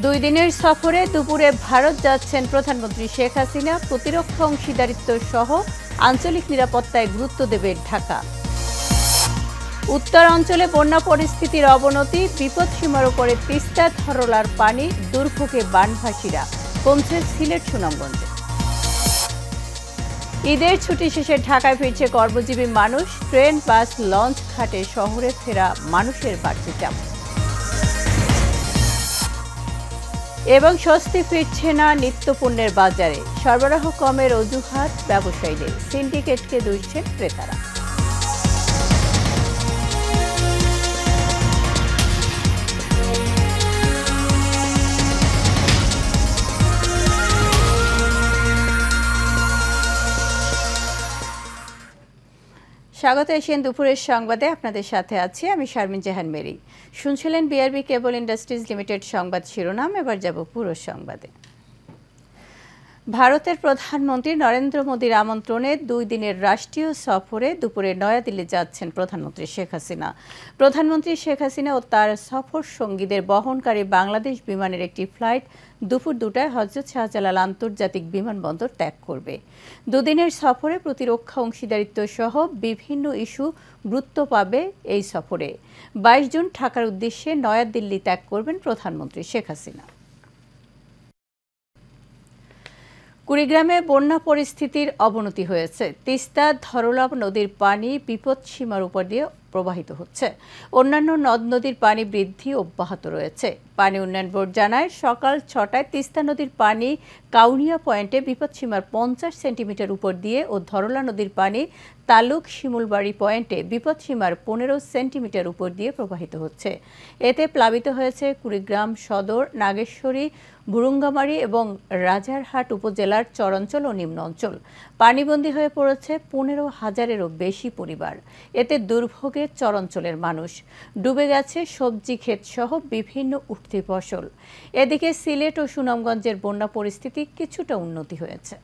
দুই দিনের সফরে দুপুরে ভারত যাচ্ছেন প্রধানমন্ত্রী শেখ হাসিনা। প্রতিরক্ষা অংশীদারিত্ব সহ আঞ্চলিক নিরাপত্তায় গুরুত্ব দেবে ঢাকা। উত্তর অঞ্চলে বন্যা পরিস্থিতির অবনতি, বিপদসীমার উপরে তিস্তা ধরলার পানি, দুর্ভোগে বানভাসীরা, কমছে সিলেট সুনামগঞ্জে। ঈদের ছুটি শেষে ঢাকায় ফিরছে কর্মজীবী মানুষ। ট্রেন, বাস, লঞ্চ ঘাটে শহরে ফেরা মানুষের বাড়তি চাপ। এবং স্বস্তি ফিরছে না নিত্যপণ্যের বাজারে। সরবরাহ কমের অজুহাত ব্যবসায়ীদের, সিন্ডিকেটকে দুষছেন ক্রেতারা। স্বাগত এশিয়ান দুপুরের সংবাদে আপনাদের সাথে আছি আমি শারমিন জাহান মেরি। শুনছিলেন বিআরবি কেবল ইন্ডাস্ট্রিজ লিমিটেড সংবাদ শিরোনাম। এবার যাব পুরো সংবাদে। ভারতের প্রধানমন্ত্রী নরেন্দ্র মোদীর আমন্ত্রণে 2 দিনের রাষ্ট্রীয় সফরে দুপুরে নয়াদিল্লি যাচ্ছেন প্রধানমন্ত্রী শেখ হাসিনা। প্রধানমন্ত্রী শেখ হাসিনা ও তার সফর সঙ্গীদের বহনকারী বাংলাদেশ বিমানের একটি ফ্লাইট দুপুর 2টায় হযরত শাহজালাল আন্তর্জাতিক বিমানবন্দর ত্যাগ করবে। 2 দিনের সফরে প্রতিরক্ষা অংশীদারিত্ব সহ বিভিন্ন ইস্যু গুরুত্ব পাবে এই সফরে। 22 জুন ঢাকার উদ্দেশ্যে নয়াদিল্লি ত্যাগ করবেন প্রধানমন্ত্রী শেখ হাসিনা। কুড়িগ্রামে বন্যা পরিস্থিতির অবনতি হয়েছে। তিস্তা ধরলা নদীর পানি বিপদসীমার উপর দিয়ে প্রবাহিত হচ্ছে। অন্যান্য নদ নদীর পানি বৃদ্ধি অব্যাহত রয়েছে। পানি উন্নয়ন বোর্ড জানায়, সকাল 6টায় তিস্তা নদীর পানি কাউনিয়া পয়েন্টে বিপদসীমার 50 সেন্টিমিটার উপর দিয়ে ও ধরলা নদীর পানি তালুক শিমুলবাড়ি পয়েন্টে বিপদসীমার 15 সেন্টিমিটার উপর দিয়ে প্রবাহিত হচ্ছে। এতে প্লাবিত হয়েছে কুড়িগ্রাম সদর, নাগেশ্বরী, বুরুঙ্গামারী এবং রাজারহাট উপজেলার চরাঞ্চল ও নিম্ন অঞ্চল। পানিবন্দী হয়ে পড়েছে 15,000-এরও বেশি পরিবার। এতে দুর্ভোগে চরাঞ্চলের মানুষ। ডুবে গেছে সবজি ক্ষেত সহ বিভিন্ন উঠতি ফসল। এদিকে সিলেট ও সুনামগঞ্জের বন্যা পরিস্থিতি কিছুটা উন্নতি হয়েছে।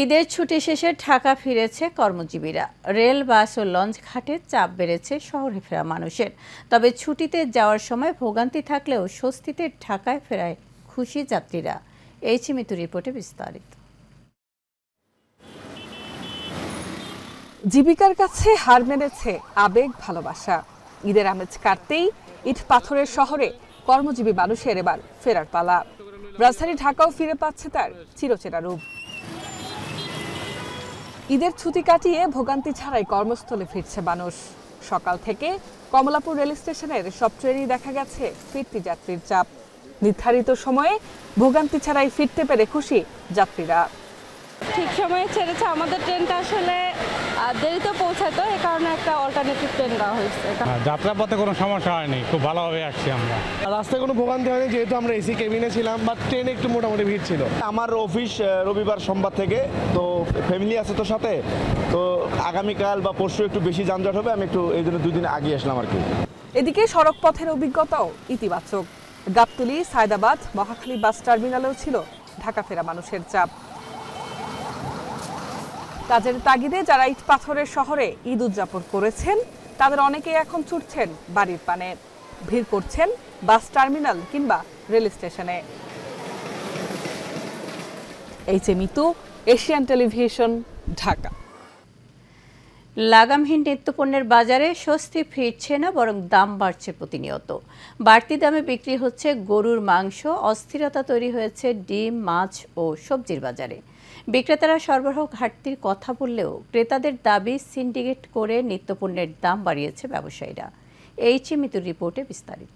ঈদের ছুটি শেষে ঢাকা ফিরেছে কর্মজীবীরা। রেল, বাস ও লঞ্চ ঘাটে চাপ বেড়েছে শহরে ফেরা মানুষের। তবে ছুটিতে যাওয়ার সময় ভোগান্তি থাকলেও স্বস্তিতে ঢাকায় ফেরায় খুশি যাত্রীরা। এইচ মিতু রিপোর্টে বিস্তারিত। জীবিকার কাছে হার মেনেছে আবেগ, ভালোবাসা। ঈদের আমেজ কাটতেই ইট পাথরের শহরে কর্মজীবী মানুষের এবার ফেরার পালা। রাজধানী ঢাকাও ফিরে পাচ্ছে তার চিরচেনা রূপ। ঈদের ছুটি কাটিয়ে ভোগান্তি ছাড়াই কর্মস্থলে ফিরছে মানুষ। সকাল থেকে কমলাপুর রেল স্টেশনের সব ট্রেনই দেখা গেছে ফিরতি যাত্রীর চাপ। নির্ধারিত সময়ে ভোগান্তি ছাড়াই ফিরতে পেরে খুশি যাত্রীরা। ঠিক সময়ে ছেড়েছে আমাদের ট্রেনটা, আসলে দেরিতে পৌঁছাতো, এই কারণে একটা অল্টারনেটিভ ট্রেন দেওয়া হয়েছে। যাত্রাপথে কোনো সমস্যা হয়নি, খুব ভালোভাবে আসছি আমরা। রাস্তায় কোনো ভোগান্তি হয়নি, যেহেতু আমরা এসি কেবিনে ছিলাম, বাট ট্রেনে একটু মোটামুটি ভিড় ছিল। আমার অফিস রবিবার সোমবার থেকে, তো ফ্যামিলি আছে তো সাথে, তো আগামীকাল বা পরশু একটু বেশি যানজট হবে, আমি একটু এই জন্য 2 দিন আগে আসলাম আর কি। এদিকে সড়ক পথের অভিজ্ঞতাও ইতিবাচক। গাবতলী, সায়দাবাদ, মহাখালী বাস টার্মিনালেও ছিল ঢাকা ফেরা মানুষের চাপ। কাজের তাগিদে যারা ইট পাথরের শহরে ঈদ উদযাপন করেছেন, তাদের অনেকেই এখন ছুটছেন বাড়ির পানে। ভিড় করছেন বাস টার্মিনাল কিংবা রেল স্টেশনে। H Mitu, Asian television, Dhaka. লাগামহীন নিত্যপণ্যের বাজারে স্বস্তি ফিরছে না, বরং দাম বাড়ছে প্রতিনিয়ত। বাড়তি দামে বিক্রি হচ্ছে গরুর মাংস। অস্থিরতা তৈরি হয়েছে ডিম, মাছ ও সবজির বাজারে। বিক্রেতারা সরবরাহ ঘাটতির কথা বললেও ক্রেতাদের দাবি সিন্ডিকেট করে নিত্যপণ্যের দাম বাড়িয়েছে ব্যবসায়ীরা। এইচ মিতুর রিপোর্টে বিস্তারিত।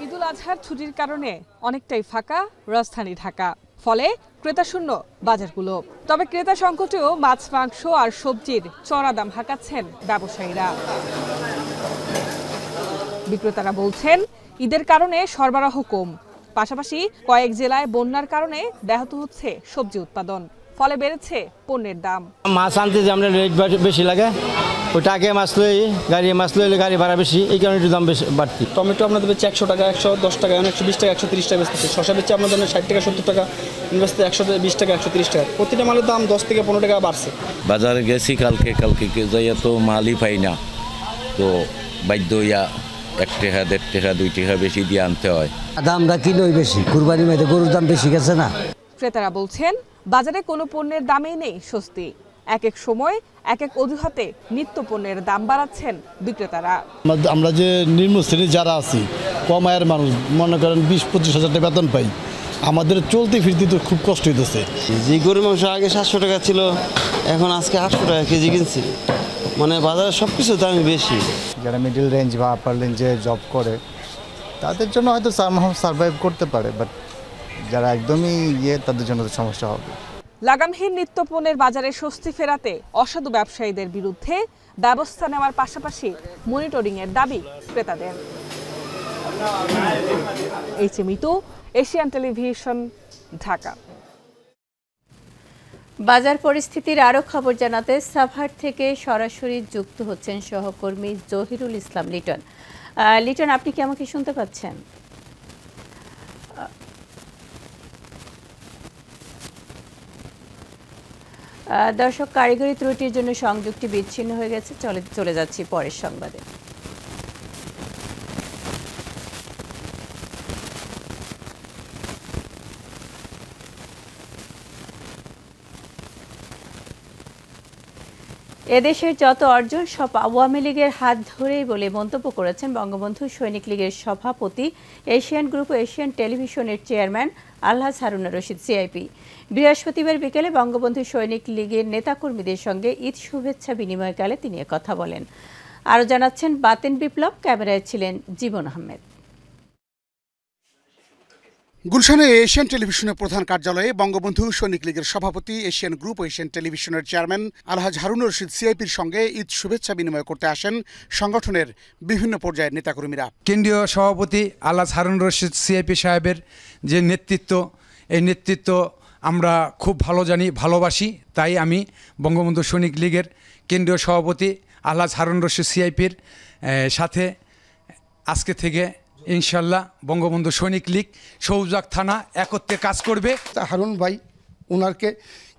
ঈদুল আজহার ছুটির কারণে অনেকটাই ফাঁকা রাজধানী ঢাকা, ফলে ক্রেতাশূন্য বাজারগুলো। তবে ক্রেতা সংকটেও মাছ, মাংস আর সবজির চড়া দাম হাঁকাচ্ছেন ব্যবসায়ীরা। বিক্রেতারা বলছেন, ঈদের কারণে সরবরাহ কম, পাশাপাশি কয়েক জেলায় বন্যার কারণে ব্যাহত হচ্ছে সবজি উৎপাদন। ফলে বেড়েছে পণ্যের দাম। মাছ আনতে যে আমরা রেট বেশি লাগে, ওটা আগে মাছ লই মাছ লইলে গাড়ি ভাড়া বেশি, এই কারণে একটু দাম বেশি বাড়তি। টমেটো আপনাদের বেচে 100 টাকা, 110 টাকা, 120 টাকা, 130 টাকা বেচতেছে। শসা বেচে আপনাদের 60 টাকা, 70 টাকা, বেচতে 120 টাকা, 130 টাকা। প্রতিটা মালের দাম 10 থেকে 15 টাকা বাড়ছে। বাজারে গেছি কালকে যাইয়া তো মালই পাই না, তো বাধ্য হইয়া 1 টাকা, 1.5 টাকা, 2 টাকা বেশি দিয়ে আনতে হয়। দামটা কিলোই বেশি, কুরবানির মধ্যে গরুর দাম বেশি গেছে না। ক্রেতারা বলছেন বাজারে কোনো পণ্যের দামেই নেই স্বস্তি। এক এক সময় এক এক অজুহাতে নিত্য পণ্যের দাম বাড়াচ্ছেন বিক্রেতারা। আমরা যে নিম্ন শ্রেণীর যারা আছি, কম আয়ের মানুষ, মনে করেন 20-25 হাজার টাকা বেতন পাই, আমাদের চলতে ফিরতে তো খুব কষ্ট হইতেছে। যে গরুর মাংস আগে 700 টাকা ছিল, এখন আজকে 800 টাকা কেজি কিনছি। মানে বাজারে সব কিছুর দামই বেশি। যারা মিডল রেঞ্জ বা আপার রেঞ্জে জব করে তাদের জন্য হয়তো সার্ভাইভ করতে পারে, বাট যারা একদমই তাদের জন্য তো সমস্যা হবে। লাগামহীন নিত্যপণ্যের বাজারে স্বস্তি ফেরাতে অসাধু ব্যবসায়ীদের বিরুদ্ধে ব্যবস্থা নেওয়ার পাশাপাশি মনিটরিংয়ের দাবি ক্রেতাদের। Mitu, Asian television, Dhaka. বাজার পরিস্থিতির আরও খবর জানাতে সাভার থেকে সরাসরি যুক্ত হচ্ছেন সহকর্মী জহিরুল ইসলাম লিটন। লিটন, আপনি কি আমাকে শুনতে পাচ্ছেন? দর্শক, কারিগরি ত্রুটির জন্য সংযোগটি বিচ্ছিন্ন হয়ে গেছে। চলে যাচ্ছি পরের সংবাদে। এদেশের যত অর্জন সব আওয়ামী লীগের হাত ধরেই বলে মন্তব্য করেছেন বঙ্গবন্ধু সৈনিক লীগের সভাপতি, এশিয়ান গ্রুপ ও এশিয়ান টেলিভিশনের চেয়ারম্যান আলহাজ হারুনুর রশিদ সিআইপি। বৃহস্পতিবার বিকেলে বঙ্গবন্ধু সৈনিক লীগের নেতাকর্মীদের সঙ্গে ঈদ শুভেচ্ছা বিনিময়কালে তিনি কথা বলেন। আরও জানাচ্ছেন বাতেন বিপ্লব। ক্যামেরায় ছিলেন জীবন আহমেদ। গুলশানে এশিয়ান টেলিভিশনের প্রধান কার্যালয়ে বঙ্গবন্ধু সৈনিক লীগের সভাপতি, এশিয়ান গ্রুপ ও এশিয়ান টেলিভিশনের চেয়ারম্যান আলহাজ হারুনুর রশিদ সিআইপির সঙ্গে ঈদ শুভেচ্ছা বিনিময় করতে আসেন সংগঠনের বিভিন্ন পর্যায়ের নেতাকর্মীরা। কেন্দ্রীয় সভাপতি আলহাজ হারুনুর রশিদ সিআইপি সাহেবের যে নেতৃত্ব, এই নেতৃত্ব আমরা খুব ভালো জানি, ভালোবাসি। তাই আমি বঙ্গবন্ধু সৈনিক লীগের কেন্দ্রীয় সভাপতি আলহাজ হারুনুর রশিদ সিআইপির সাথে আজকে থেকে ইনশাল্লাহ বঙ্গবন্ধু সৈনিক লীগ সৌজাক থানা একত্রে কাজ করবে। হারুন ভাই, উনারকে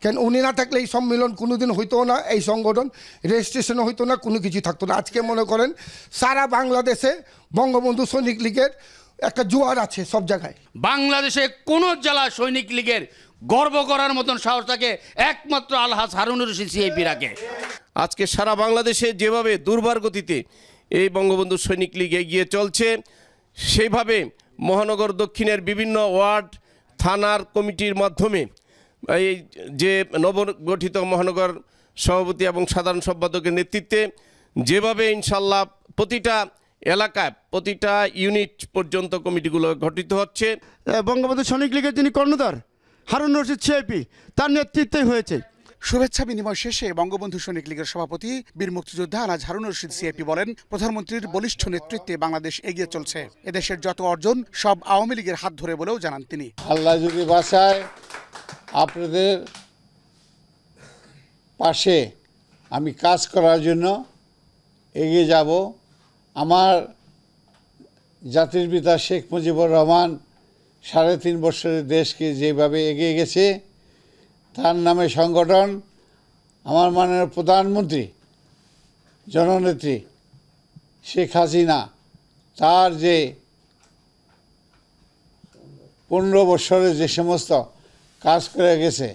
কেন উনি না থাকলে এই সম্মেলন কোনোদিন হইতো না, এই সংগঠন রেজিস্ট্রেশনও হইতো না, কোনো কিছু থাকতো না। আজকে মনে করেন সারা বাংলাদেশে বঙ্গবন্ধু সৈনিক লীগের একটা জোয়ার আছে সব জায়গায়। বাংলাদেশে কোন জেলা সৈনিক লীগের গর্ব করার মতন সাহস থাকে একমাত্র আলহাজ হারুনুর রশিদ সিআইপি রাখে। আজকে সারা বাংলাদেশে যেভাবে দুর্বার গতিতে এই বঙ্গবন্ধু সৈনিক লীগ এগিয়ে চলছে, সেইভাবে মহানগর দক্ষিণের বিভিন্ন ওয়ার্ড থানার কমিটির মাধ্যমে এই যে নবগঠিত মহানগর সভাপতি এবং সাধারণ সম্পাদকের নেতৃত্বে যেভাবে ইনশাল্লাহ প্রতিটা এলাকায় প্রতিটা ইউনিট পর্যন্ত কমিটিগুলো গঠিত হচ্ছে, বঙ্গবন্ধু সৈনিক লীগের যিনি কর্ণধার হারুনুর রশিদ সিআইপি, তার নেতৃত্বেই হয়েছে। শুভেচ্ছা বিনিময় শেষে বঙ্গবন্ধু সৈনিক লীগের সভাপতি বীর মুক্তিযোদ্ধা আলহাজ হারুনুর রশিদ সিআইপি বলেন, প্রধানমন্ত্রীর বলিষ্ঠ নেতৃত্বে বাংলাদেশ এগিয়ে চলছে। এদেশের যত অর্জন সব আওয়ামী লীগের হাত ধরে বলেও জানান তিনি। আল্লাহ যদি বাঁচায়, আপনাদের পাশে আমি কাজ করার জন্য এগিয়ে যাব। আমার জাতির পিতা শেখ মুজিবুর রহমান 3.5 বছরের দেশকে যেভাবে এগিয়ে গেছে, তার নামে সংগঠন, আমার মাননীয় প্রধানমন্ত্রী জননেত্রী শেখ হাসিনা তার যে 15 বছরে যে সমস্ত কাজ করে গেছে,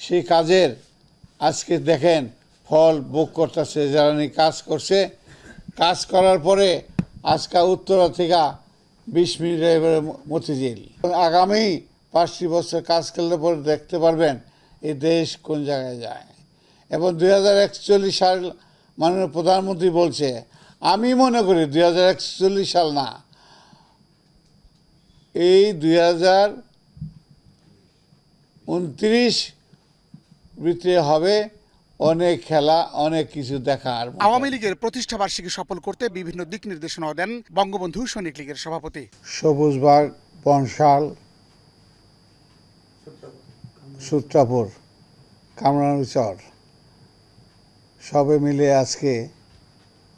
সেই কাজের আজকে দেখেন ফল ভোগ করতেছে। যারা কাজ করছে, কাজ করার পরে আজকে উত্তরা থেকে 20 মিনিটের মতিঝিল। আগামী 5টি বছর কাজ করলে পরে দেখতে পারবেন এই দেশ কোন জায়গায় যায়। এবং 2041 সাল মাননীয় প্রধানমন্ত্রী বলছে, আমি মনে করি 2041 সাল না, এই 2029 ভিতরে হবে অনেক খেলা, অনেক কিছু দেখার। আওয়ামী লীগের প্রতিষ্ঠা বার্ষিকী সফল করতে বিভিন্ন দিক নির্দেশনা দেন বঙ্গবন্ধু সৈনিক লীগের সভাপতি। সবুজবাগ, বনশাল, সূত্রাপুর কামরাঙ্গীরচর সবে মিলে আজকে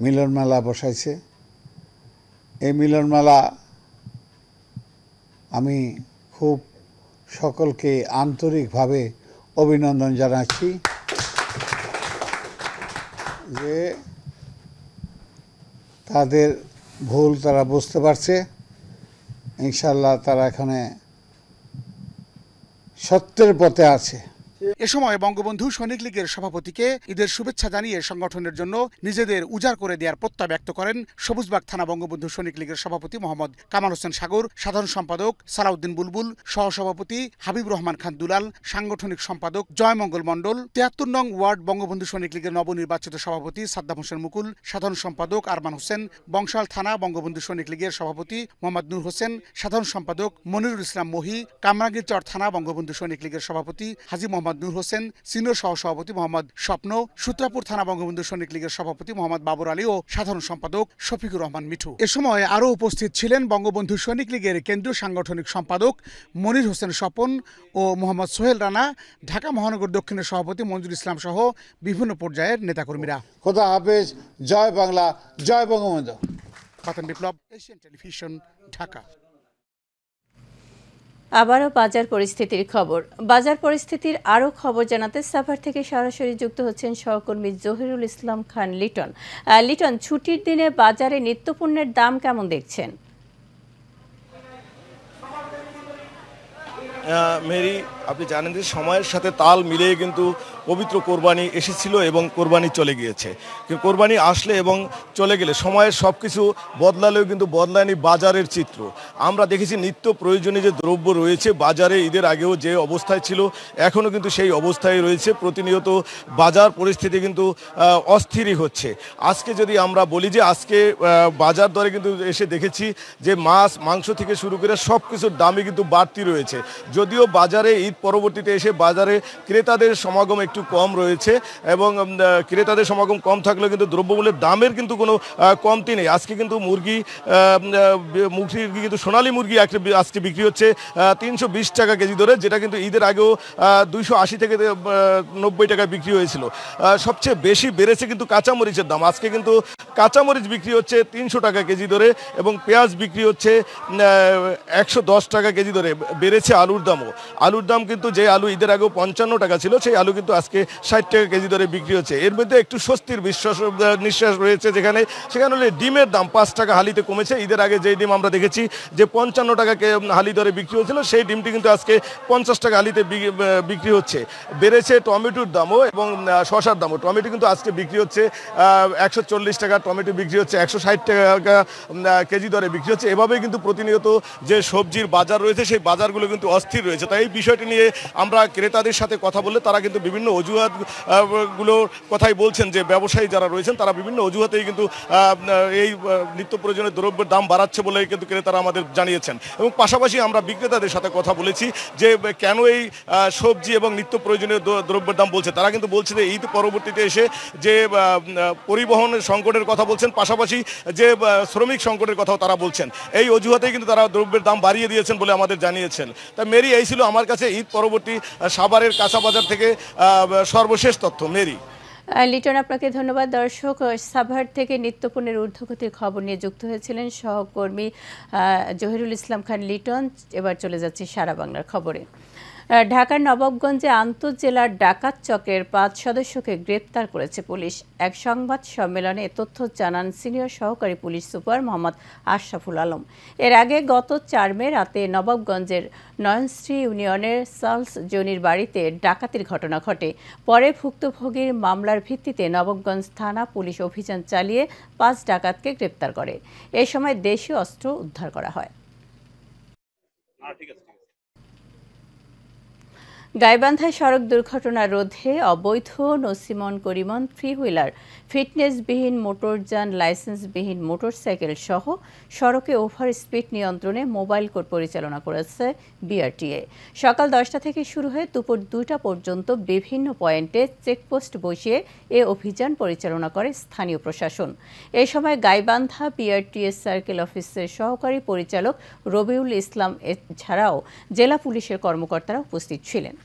মিলন মেলা বসাইছে। এই মিলন মেলা আমি খুব সকলকে আন্তরিকভাবে অভিনন্দন জানাচ্ছি যে তাদের ভুল তারা বুঝতে পারছে। ইনশাল্লাহ তারা এখানে সত্যের পথে আছে। এ সময় বঙ্গবন্ধু সৈনিক লীগের সভাপতিকে ঈদের শুভেচ্ছা জানিয়ে সংগঠনের জন্য নিজেদের উজাড় করে দেওয়ার প্রত্যয় ব্যক্ত করেন সবুজবাগ থানা বঙ্গবন্ধু সৈনিক লীগের সভাপতি মোহাম্মদ কামাল হোসেন সাগর, সাধারণ সম্পাদক সালাউদ্দিন বুলবুল, সহসভাপতি হাবিব রহমান খান দুলাল, সাংগঠনিক সম্পাদক জয়মঙ্গল মণ্ডল, ৭৩ নং ওয়ার্ড বঙ্গবন্ধু সৈনিক লীগের নবনির্বাচিত সভাপতি সাদ্দাম হোসেন মুকুল, সাধারণ সম্পাদক আরমান হোসেন, বংশাল থানা বঙ্গবন্ধু সৈনিক লীগের সভাপতি মোহাম্মদ নূর হোসেন, সাধারণ সম্পাদক মনিরুল ইসলাম মহি, কামরাঙ্গীরচর থানা বঙ্গবন্ধু সৈনিক লীগের সভাপতি হাজী মোহাম্মদ নূর হোসেন, সিনিয়র সহসভাপতি মোহাম্মদ স্বপ্ন, সূত্রাপুর থানা বঙ্গবন্ধু সৈনিক লীগের সভাপতি মোহাম্মদ বাবর আলী ও সাধারণ সম্পাদক শফিকুর রহমান মিঠু। এ সময় আরও উপস্থিত ছিলেন বঙ্গবন্ধু সৈনিক লীগের কেন্দ্রীয় সাংগঠনিক সম্পাদক মনির হোসেন স্বপন ও মোহাম্মদ সোহেল রানা, ঢাকা মহানগর দক্ষিণের সভাপতি মঞ্জুর ইসলাম সহ বিভিন্ন পর্যায়ের নেতাকর্মীরা। খোদা হাফেজ, জয় বাংলা, জয় বঙ্গবন্ধু। ফাতেম বিপ্লব, এশিয়ান টেলিভিশন, ঢাকা। আবারও বাজার পরিস্থিতির খবর। বাজার পরিস্থিতির আরও খবর জানাতে সাভার থেকে সরাসরি যুক্ত হচ্ছেন সহকর্মী জহিরুল ইসলাম খান লিটন। লিটন, ছুটির দিনে বাজারে নিত্যপণ্যের দাম কেমন দেখছেন? মেরি, আপনি জানেন যে সময়ের সাথে তাল মিলিয়ে কিন্তু পবিত্র কোরবানি এসেছিল এবং কোরবানি চলে গিয়েছে। কিন্তু কোরবানি আসলে এবং চলে গেলে সময়ের সব কিছু বদলালেও কিন্তু বদলায়নি বাজারের চিত্র। আমরা দেখেছি নিত্য প্রয়োজনীয় যে দ্রব্য রয়েছে বাজারে ঈদের আগেও যে অবস্থায় ছিল এখনও কিন্তু সেই অবস্থায় রয়েছে। প্রতিনিয়ত বাজার পরিস্থিতি কিন্তু অস্থিরই হচ্ছে। আজকে যদি আমরা বলি যে আজকে বাজার দরে কিন্তু এসে দেখেছি যে মাছ মাংস থেকে শুরু করে সব কিছুর দামই কিন্তু বাড়তি রয়েছে। যদিও বাজারে ঈদ পরবর্তীতে এসে বাজারে ক্রেতাদের সমাগম একটু কম রয়েছে এবং ক্রেতাদের সমাগম কম থাকলেও কিন্তু দ্রব্যমূল্যের দামের কিন্তু কোনো কমতি নেই। আজকে কিন্তু মুরগি কিন্তু সোনালী মুরগি আজকে বিক্রি হচ্ছে 320 টাকা কেজি ধরে, যেটা কিন্তু ঈদের আগেও 280 থেকে 90 টাকায় বিক্রি হয়েছিল। সবচেয়ে বেশি বেড়েছে কিন্তু কাঁচামরিচের দাম। আজকে কিন্তু কাঁচামরিচ বিক্রি হচ্ছে 300 টাকা কেজি ধরে এবং পেঁয়াজ বিক্রি হচ্ছে 110 টাকা কেজি ধরে। বেড়েছে আলুর দামও। আলুর দাম কিন্তু যে আলু ঈদের আগেও 55 টাকা ছিল সেই আলু কিন্তু আজকে 60 টাকা কেজি ধরে বিক্রি হচ্ছে। এর মধ্যে একটু স্বস্তির নিঃশ্বাস রয়েছে সেখানে হলে ডিমের দাম 5 টাকা হালিতে কমেছে। ঈদের আগে যে ডিম আমরা দেখেছি যে 55 টাকা হালি দরে বিক্রি হয়েছিল সেই ডিমটি কিন্তু আজকে 50 টাকা হালিতে বিক্রি হচ্ছে। বেড়েছে টমেটোর দামও এবং শসার দামও। টমেটো কিন্তু আজকে বিক্রি হচ্ছে 140 টাকা, টমেটো বিক্রি হচ্ছে 160 টাকা কেজি দরে বিক্রি হচ্ছে। এভাবেই কিন্তু প্রতিনিয়ত যে সবজির বাজার রয়েছে সেই বাজারগুলো কিন্তু অস্থির রয়েছে। তাই এই বিষয়টি নিয়ে আমরা ক্রেতাদের সাথে কথা বললে তারা কিন্তু বিভিন্ন অজুহাতগুলোর কথাই বলছেন যে ব্যবসায়ী যারা রয়েছেন তারা বিভিন্ন অজুহাতেই কিন্তু এই নিত্য প্রয়োজনীয় দ্রব্যের দাম বাড়াচ্ছে বলে কিন্তু ক্রেতারা আমাদের জানিয়েছেন। এবং পাশাপাশি আমরা বিক্রেতাদের সাথে কথা বলেছি যে কেন এই সবজি এবং নিত্য প্রয়োজনীয় দ্রব্যের দাম বলছে। তারা কিন্তু বলছে যে ঈদ পরবর্তীতে এসে যে পরিবহনের সংকটের কথা বলছেন, পাশাপাশি যে শ্রমিক সংকটের কথাও তারা বলছেন। এই অজুহাতেই কিন্তু তারা দ্রব্যের দাম বাড়িয়ে দিয়েছেন বলে আমাদের জানিয়েছেন। তা মেরি, এই ছিল আমার কাছে ঈদ পরবর্তী সাভারের কাঁচা বাজার থেকে সর্বশেষ তথ্য। মেরি। লিটন, আপনাকে ধন্যবাদ। দর্শক, সাভার থেকে নিত্যপণ্যের ঊর্ধ্বগতির খবর নিয়ে যুক্ত হয়েছিলেন সহকর্মী জহিরুল ইসলাম খান লিটন। এবার চলে যাচ্ছি সারা বাংলার খবরে। ঢাকার নবাবগঞ্জে আন্তঃজেলার ডাকাত চক্রের 5 সদস্যকে গ্রেপ্তার করেছে পুলিশ। এক সংবাদ সম্মেলনে এ তথ্য জানান সিনিয়র সহকারী পুলিশ সুপার মোহাম্মদ আশরাফুল আলম। এর আগে গত 4 মে রাতে নবাবগঞ্জের নয়নশ্রী ইউনিয়নের চার্লস জনির বাড়িতে ডাকাতির ঘটনা ঘটে। পরে ভুক্তভোগীর মামলার ভিত্তিতে নবাবগঞ্জ থানা পুলিশ অভিযান চালিয়ে 5 ডাকাতকে গ্রেপ্তার করে। এ সময় দেশীয় অস্ত্র উদ্ধার করা হয়। গাইবান্ধায় সড়ক দুর্ঘটনা রোধে অবৈধ নসিমন করিমন থ্রি হুইলার, ফিটনেসবিহীন মোটরযান, লাইসেন্সবিহীন মোটরসাইকেল সহ সড়কে ওভার স্পিড নিয়ন্ত্রণে মোবাইল কোর্ট পরিচালনা করেছে বিআরটিএ। সকাল 10টা থেকে শুরু হয়ে দুপুর 2টা পর্যন্ত বিভিন্ন পয়েন্টে চেকপোস্ট বসিয়ে এ অভিযান পরিচালনা করে স্থানীয় প্রশাসন। এ সময় গাইবান্ধা বিআরটিএ সার্কেল অফিসের সহকারী পরিচালক রবিউল ইসলাম ছাড়াও জেলা পুলিশের কর্মকর্তারা উপস্থিত ছিলেন।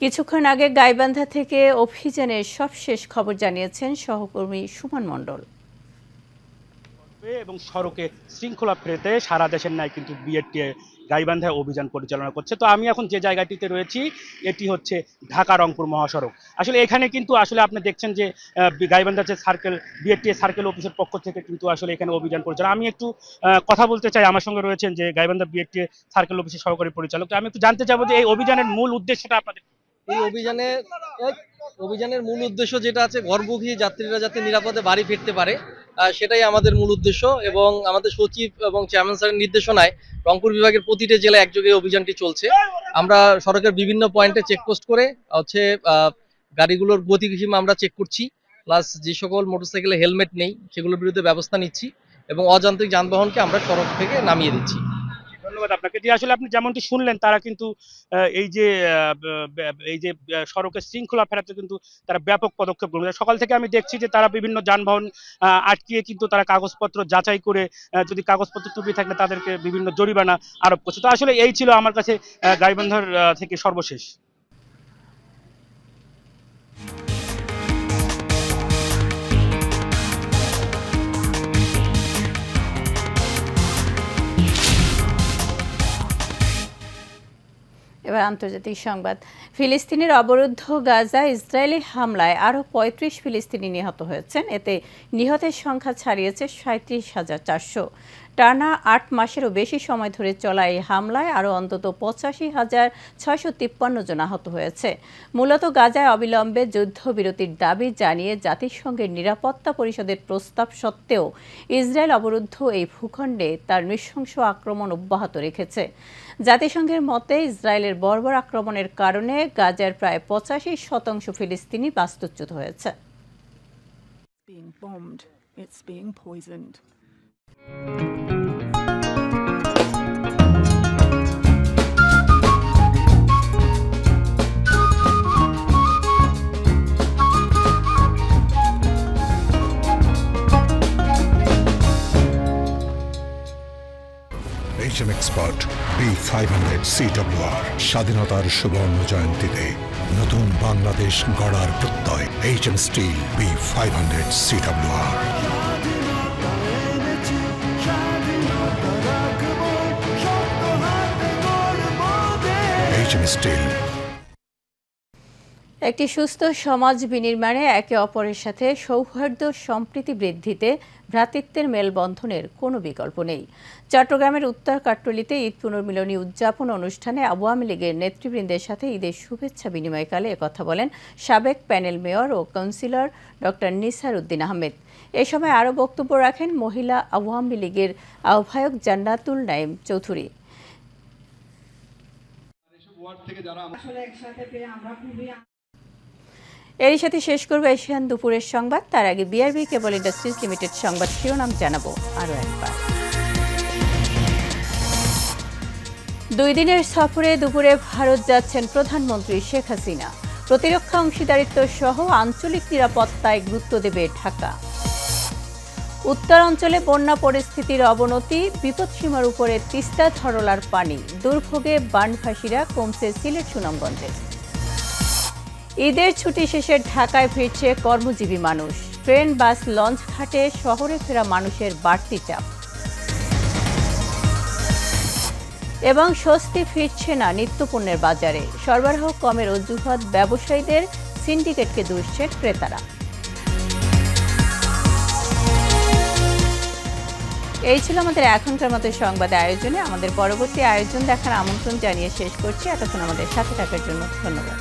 কিছুক্ষণ আগে গাইবান্ধা থেকে অভিযানের সবশেষ খবর জানিয়েছেন সহকর্মী সুমন মণ্ডল। এবং সড়কে শৃঙ্খলা ফেরাতে সারা দেশের ন্যায় কিন্তু বিএটিএ গাইবান্ধায় অভিযান পরিচালনা করছে। তো আমি এখন যে জায়গাটিতে রয়েছি এটি হচ্ছে ঢাকা রংপুর মহাসড়ক। আসলে এখানে কিন্তু আসলে আপনি দেখছেন যে গাইবান্ধা যে সার্কেল বিএটিএ সার্কেল অফিসের পক্ষ থেকে কিন্তু আসলে এখানে অভিযান পরিচালনা। আমি একটু কথা বলতে চাই, আমার সঙ্গে রয়েছেন যে গাইবান্ধা বিএটিএ সার্কেল অফিসের সহকারী পরিচালক। আমি একটু জানতে চাবো যে এই অভিযানের মূল উদ্দেশ্যটা আপনাদের। এই অভিযানের মূল উদ্দেশ্য যেটা আছে, ঘরমুখী যাত্রীরা যাতে নিরাপদে বাড়ি ফিরতে পারে, সেটাই আমাদের মূল উদ্দেশ্য। এবং আমাদের সচিব এবং চেয়ারম্যান স্যারের নির্দেশনায় রংপুর বিভাগের প্রতিটি জেলায় একযোগে অভিযানটি চলছে। আমরা সড়কের বিভিন্ন পয়েন্টে চেকপোস্ট করে গাড়িগুলোর গতিসীমা আমরা চেক করছি, প্লাস যে সকল মোটরসাইকেলে হেলমেট নেই সেগুলোর বিরুদ্ধে ব্যবস্থা নিচ্ছি এবং অযান্ত্রিক যানবাহনকে আমরা সড়ক থেকে নামিয়ে দিচ্ছি। ধন্যবাদ আপনাকে। যে আসলে আপনি যেমনটি শুনলেন, তারা কিন্তু এই যে সড়কের শৃঙ্খলা ফেরাতে কিন্তু তারা ব্যাপক পদক্ষেপ গ্রহণ করে। সকাল থেকে আমি দেখছি যে তারা বিভিন্ন যানবাহন আটকিয়ে কিন্তু তারা কাগজপত্র যাচাই করে, যদি কাগজপত্র ত্রুটি থাকলে তাদেরকে বিভিন্ন জরিমানা আরোপ করছে। তো আসলে এই ছিল আমার কাছে গাইবান্ধার থেকে সর্বশেষ। এবার আন্তর্জাতিক সংবাদ। ফিলিস্তিনের অবরুদ্ধ গাজা ইসরায়েলি হামলায় আরও ৩৫ ফিলিস্তিনি নিহত হয়েছেন। এতে নিহতের সংখ্যা ছাড়িয়েছে ৩৭,৪০০। টানা ৮ মাসেরও বেশি সময় ধরে চলা এই হামলায় আরও অন্তত ৮৫,৬৫৩ জন আহত হয়েছে। মূলত গাজায় অবিলম্বে যুদ্ধবিরতির দাবি জানিয়ে জাতিসংঘের নিরাপত্তা পরিষদের প্রস্তাব সত্ত্বেও ইসরায়েল অবরুদ্ধ এই ভূখণ্ডে তার নৃশংস আক্রমণ অব্যাহত রেখেছে। জাতিসংঘের মতে ইসরায়েলের বর্বর আক্রমণের কারণে গাজার প্রায় ৮৫% ফিলিস্তিনি বাস্তুচ্যুত হয়েছে। HM Expert B500 CWR স্বাধীনতার সুবর্ণ জয়ন্তীতে নতুন বাংলাদেশ গড়ার প্রত্যয়। HM Steel B500 CWR। HM Steel। একটি সুস্থ সমাজ বিনির্মাণে একে অপরের সাথে সৌহার্দ্য সম্প্রীতি বৃদ্ধিতে ভ্রাতৃত্বের মেলবন্ধনের কোনো বিকল্প নেই। চট্টগ্রামের উত্তর কাট্টলিতে ঈদ পুনর্মিলনী উদযাপন অনুষ্ঠানে আওয়ামী লীগের নেতৃবৃন্দের সাথে ঈদের শুভেচ্ছা বিনিময়কালে একথা বলেন সাবেক প্যানেল মেয়র ও কাউন্সিলর ডক্টর নিসার উদ্দিন আহমেদ। এ সময় আরও বক্তব্য রাখেন মহিলা আওয়ামী লীগের আহ্বায়ক জান্নাতুল নাইম চৌধুরী। এরই সাথে শেষ করব এশিয়ান দুপুরের সংবাদ। তার আগে বিআরবি কেবল ইন্ডাস্ট্রিজ লিমিটেড সংবাদ শিরোনাম জানাবো আরও একবার। 2 দিনের সফরে দুপুরে ভারত যাচ্ছেন প্রধানমন্ত্রী শেখ হাসিনা। প্রতিরক্ষা অংশীদারিত্ব সহ আঞ্চলিক নিরাপত্তায় গুরুত্ব দেবে ঢাকা। উত্তরাঞ্চলে বন্যা পরিস্থিতির অবনতি, বিপদসীমার উপরে তিস্তা ধরলার পানি, দুর্ভোগে বানভাসীরা, কমছে সিলেট সুনামগঞ্জে। ঈদের ছুটি শেষে ঢাকায় ফিরছে কর্মজীবী মানুষ। ট্রেন, বাস, লঞ্চ ঘাটে শহরে ফেরা মানুষের বাড়তি চাপ। এবং স্বস্তি ফিরছে না নিত্যপণ্যের বাজারে। সরবরাহ কমের অজুহাত ব্যবসায়ীদের, সিন্ডিকেটকে দুষছেন ক্রেতারা। এই ছিল আমাদের এখনকার মতো সংবাদ আয়োজনে। আমাদের পরবর্তী আয়োজন দেখার আমন্ত্রণ জানিয়ে শেষ করছি। এতক্ষণ আমাদের সাথে থাকার জন্য ধন্যবাদ।